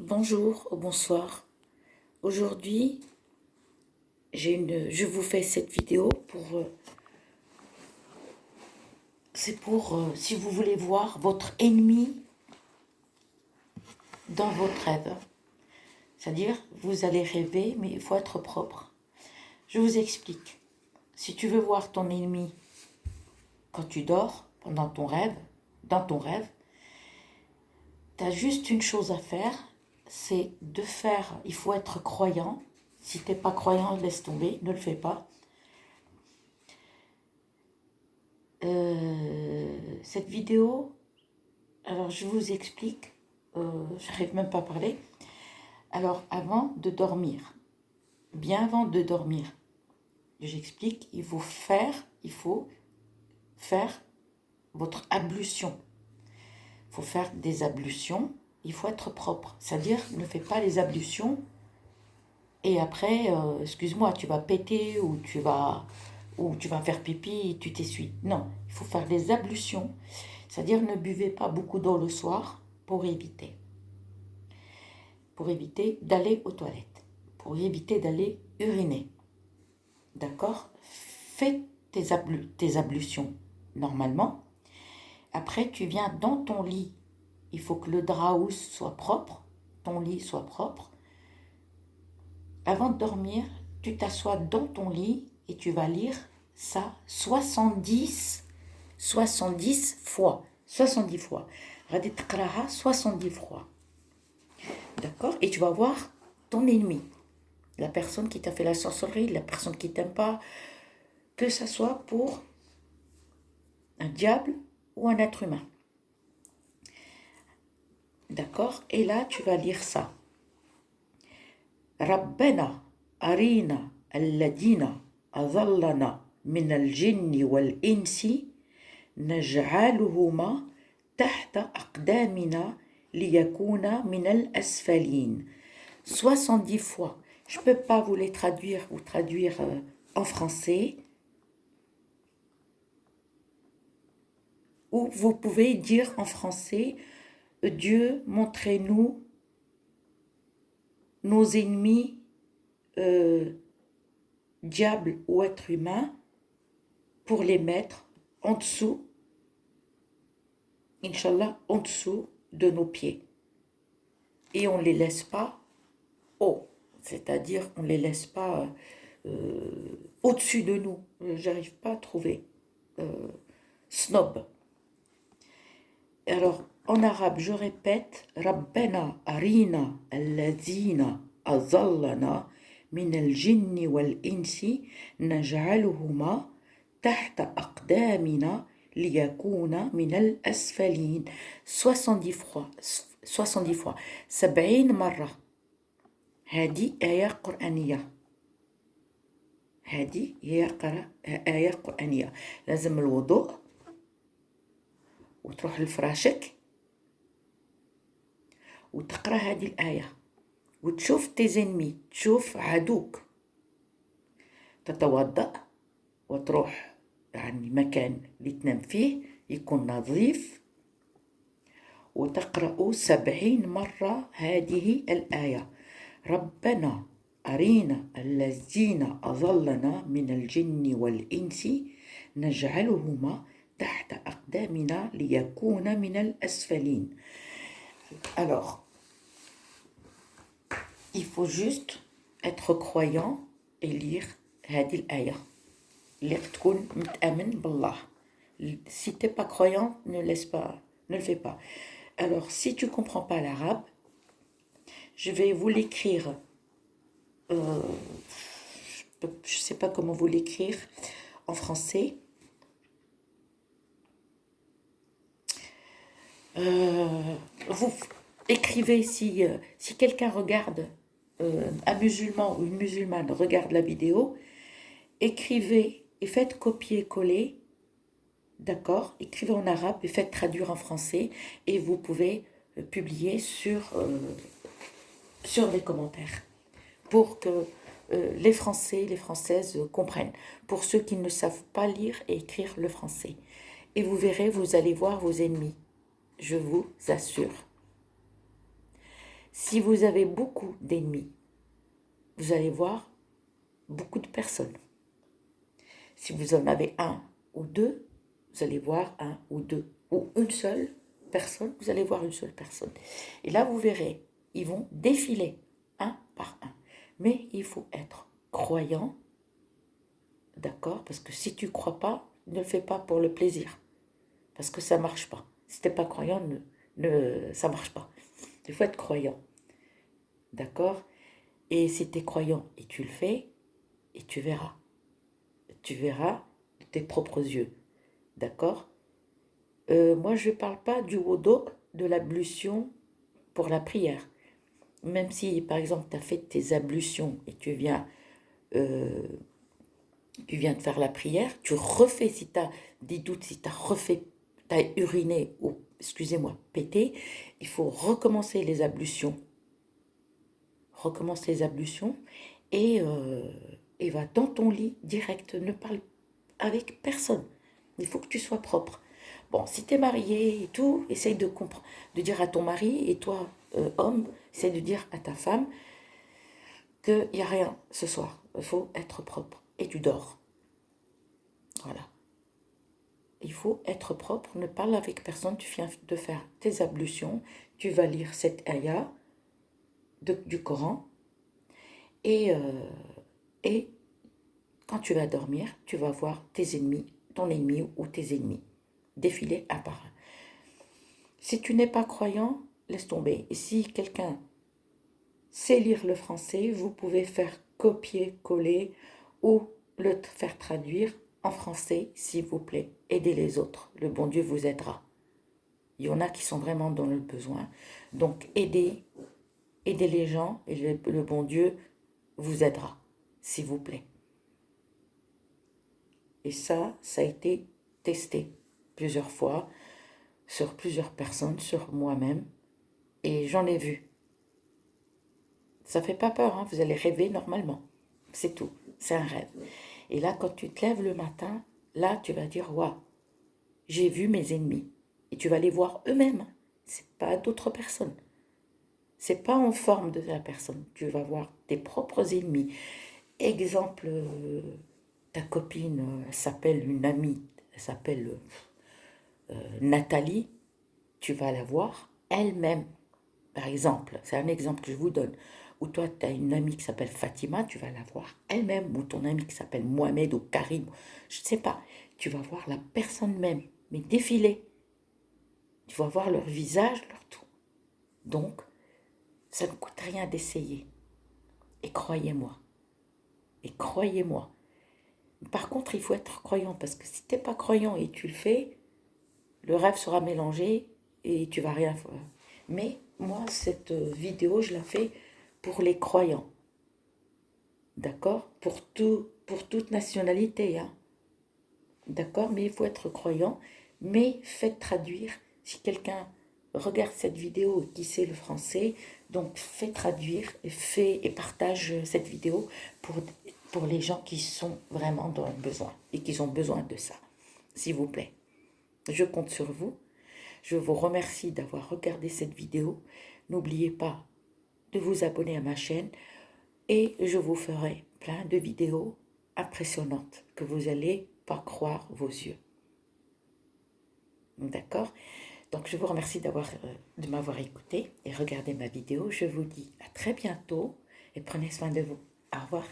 Bonjour, bonsoir. Aujourd'hui, je vous fais cette vidéo c'est pour, si vous voulez voir votre ennemi dans votre rêve. C'est-à-dire, vous allez rêver, mais il faut être propre. Je vous explique. Si tu veux voir ton ennemi quand tu dors, pendant ton rêve, dans ton rêve, tu as juste une chose à faire, c'est de faire, il faut être croyant. Si tu n'es pas croyant, laisse tomber, ne le fais pas. Cette vidéo, alors je vous explique, je n'arrive même pas à parler. Alors avant de dormir, bien avant de dormir, j'explique, il faut faire votre ablution. Il faut faire des ablutions, il faut être propre. C'est-à-dire, ne fais pas les ablutions et après, excuse-moi, tu vas péter ou tu vas faire pipi et tu t'essuies. Non, il faut faire des ablutions. C'est-à-dire, ne buvez pas beaucoup d'eau le soir pour éviter d'aller aux toilettes, pour éviter d'aller uriner. D'accord? Fais tes ablutions normalement. Après, tu viens dans ton lit. Il faut que le drap soit propre, ton lit soit propre. Avant de dormir, tu t'assois dans ton lit et tu vas lire ça 70 fois. 70 fois. غادي تقراها 70 fois. D'accord? Et tu vas voir ton ennemi. La personne qui t'a fait la sorcellerie, la personne qui t'aime pas, que ça soit pour un diable ou un être humain. D'accord? Et là, tu vas lire ça. ربنا أرينا الذين أضلنا من الجن والإنس نجعلهما تحت أقدامنا ليكونا من الأسفلين. 70 fois. Je ne peux pas vous les traduire ou traduire en français. Ou vous pouvez dire en français, Dieu, montrez-nous nos ennemis, diables ou êtres humains, pour les mettre en dessous, Inch'Allah, en dessous de nos pieds. Et on ne les laisse pas haut, c'est-à-dire on ne les laisse pas au-dessus de nous. J'arrive pas à trouver. Snob. Alors, en arabe, je répète, Rabbena arina alladhina azallana min al-jinni wal-insi naj'aluhuma tahta aqdamina liyakuna min al-asfalin. 70 fois. 70 fois. 70 مرة. هذه آية قرآنية. هذه هي آية قرآنية. لازم الوضوء وتروح لفراشك وتقرأ هذه الآية وتشوف تيزنمي، تشوف عدوك، تتوضأ وتروح يعني مكان اللي تنام فيه يكون نظيف وتقرأ 70 مرة هذه الآية. ربنا أرينا الذين أضلنا من الجن والإنس نجعلهما تحت أقدامنا ليكون من الأسفلين. Alors, il faut juste être croyant et lire هذه الآية. اللي تكون متأمن بالله. Si tu n'es pas croyant, ne le fais pas. Alors, si tu ne comprends pas l'arabe, je vais vous l'écrire. Je ne sais pas comment vous l'écrire en français. Vous écrivez si quelqu'un regarde, un musulman ou une musulmane regarde la vidéo, écrivez et faites copier-coller, d'accord? Écrivez en arabe et faites traduire en français et vous pouvez publier sur les commentaires pour que les Français, les Françaises comprennent. Pour ceux qui ne savent pas lire et écrire le français. Et vous verrez, vous allez voir vos ennemis. Je vous assure. Si vous avez beaucoup d'ennemis, vous allez voir beaucoup de personnes. Si vous en avez un ou deux, vous allez voir un ou deux. Ou une seule personne, vous allez voir une seule personne. Et là, vous verrez, ils vont défiler un par un. Mais il faut être croyant, d'accord? Parce que si tu ne crois pas, ne le fais pas pour le plaisir. Parce que ça ne marche pas. Si tu n'es pas croyant, ça ne marche pas. Il faut être croyant, d'accord? Et si tu es croyant et tu le fais, et tu verras. Tu verras de tes propres yeux, d'accord? Moi, je ne parle pas du wudu, de l'ablution pour la prière. Même si, par exemple, tu as fait tes ablutions et euh, tu viens de faire la prière, tu refais, si tu as des doutes, si tu as uriné ou, excusez-moi, pété, il faut recommencer les ablutions. Recommence les ablutions et va dans ton lit direct. Ne parle avec personne. Il faut que tu sois propre. Bon, si tu es marié et tout, essaye de dire à ton mari, et toi, homme, essaye de dire à ta femme qu'il n'y a rien ce soir. Il faut être propre. Et tu dors. Voilà. Il faut être propre, ne parle avec personne. Tu viens de faire tes ablutions. Tu vas lire cette ayah du Coran. Et quand tu vas dormir, tu vas voir tes ennemis, ton ennemi ou tes ennemis, défiler un par un. Si tu n'es pas croyant, laisse tomber. Et si quelqu'un sait lire le français, vous pouvez faire copier-coller ou le faire traduire en français, s'il vous plaît. Aidez les autres. Le bon Dieu vous aidera. Il y en a qui sont vraiment dans le besoin. Donc aidez les gens et le bon Dieu vous aidera, s'il vous plaît. Et ça a été testé plusieurs fois sur plusieurs personnes, sur moi-même, et j'en ai vu. Ça fait pas peur, hein, vous allez rêver normalement. C'est tout, c'est un rêve. Et là, quand tu te lèves le matin, là, tu vas dire, waouh, j'ai vu mes ennemis. Et tu vas les voir eux-mêmes. C'est pas d'autres personnes. C'est pas en forme de la personne. Tu vas voir tes propres ennemis. Exemple, ta copine, elle s'appelle une amie, elle s'appelle Nathalie, tu vas la voir elle-même. Par exemple, c'est un exemple que je vous donne. Ou toi, tu as une amie qui s'appelle Fatima, tu vas la voir elle-même. Ou ton ami qui s'appelle Mohamed ou Karim, je ne sais pas. Tu vas voir la personne même, mais défiler. Tu vas voir leur visage, leur tout. Donc, ça ne coûte rien d'essayer. Et croyez-moi. Et croyez-moi. Par contre, il faut être croyant, parce que si tu n'es pas croyant et tu le fais, le rêve sera mélangé et tu vas rien faire. Mais moi, cette vidéo, je la fais pour les croyants. D'accord? Pour toute nationalité. Hein. D'accord? Mais il faut être croyant. Mais faites traduire. Si quelqu'un regarde cette vidéo et qui sait le français, donc faites traduire et partage cette vidéo pour les gens qui sont vraiment dans le besoin et qui ont besoin de ça. S'il vous plaît. Je compte sur vous. Je vous remercie d'avoir regardé cette vidéo. N'oubliez pas de vous abonner à ma chaîne et je vous ferai plein de vidéos impressionnantes que vous n'allez pas croire vos yeux. D'accord? Donc je vous remercie de m'avoir écouté et regardé ma vidéo. Je vous dis à très bientôt et prenez soin de vous. Au revoir.